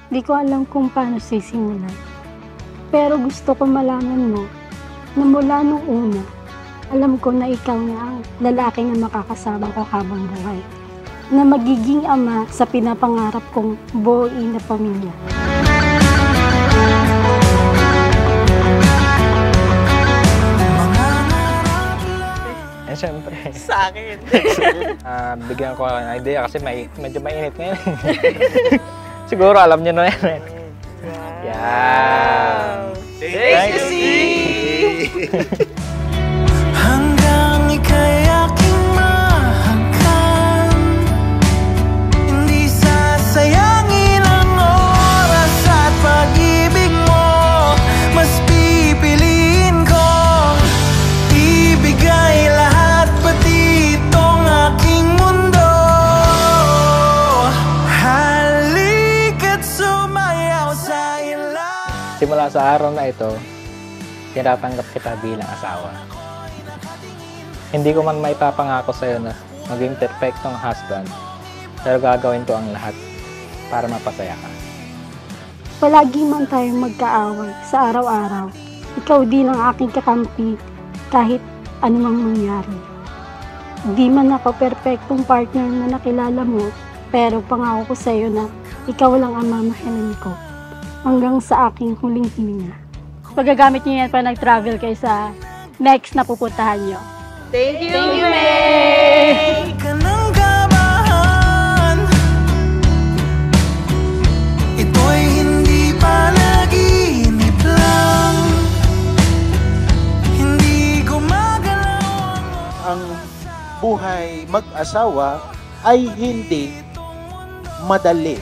Di ko alam kung paano sisimulan. Pero gusto ko malaman mo na mula nung una, alam ko na ikaw na ang lalaki na makakasama ko habang buhay. Na magiging ama sa pinapangarap kong buuin na pamilya. Siyempre. Sa akin. Bigyan ko ng idea kasi medyo mainit ngayon. Siguro alam niyo na yan. Wow! Thanks, Hanggang ika'y aking mahagkan, hindi sasayangin ang oras at pag-ibig mo. Mas pipiliin kong ibigay lahat, pati itong aking mundo. Halika't sumayaw sa ilalim. Simula sa araw na ito, tinatanggap kita bilang asawa. Hindi ko man maipapangako sa'yo na maging perfectong husband, pero gagawin ko ang lahat para mapasaya ka. Palagi man tayong magkaaway sa araw-araw, ikaw din ang aking kakampi kahit anumang mangyari. Di man ako perfectong partner na nakilala mo, pero pangako ko sa iyo na ikaw lang ang mamahalin ko hanggang sa aking huling hininga. Pagagamit niyo yan pa nag-travel kayo sa next na pupuntahan niyo. Thank you, May! Ka ng gabahan, ito'y hindi panaginip lang, hindi gumagalaw Ang buhay mag-asawa ay hindi madali.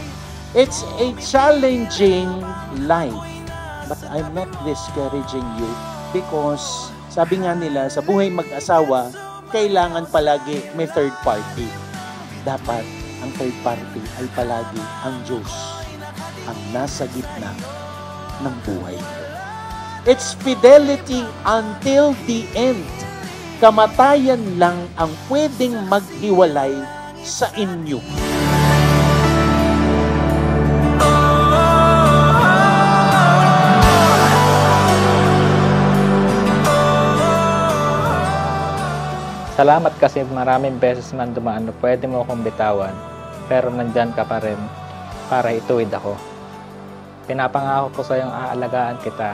It's a challenging life. But I'm not discouraging you because sabi nga nila, sa buhay mag-asawa, kailangan palagi may third party. Dapat ang third party ay palagi ang Diyos, ang nasa gitna ng buhay. It's fidelity until the end. Kamatayan lang ang pwedeng maghiwalay sa inyo. Salamat kasi maraming beses man dumaan na pwede mo akong bitawan, pero nandyan ka pa rin para ituwid ako. Pinapangako ko sa iyong aalagaan kita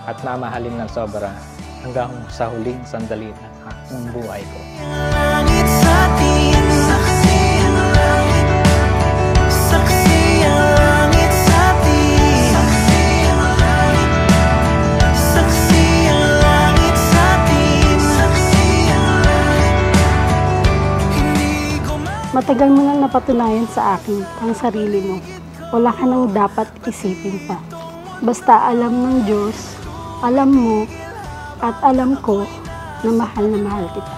at mamahalin ng sobra hanggang sa huling sandali ng buhay ko. langit sa atin, saksi ang langit, saksi ang langit sa atin, saksi ang langit, saksi ang langit sa atin, saksi ang langit, hindi ko Matagal mo nang napatunayan sa akin ang sarili mo. Wala ka nang dapat isipin pa. Basta alam ng Diyos, alam mo, at alam ko na mahal kita.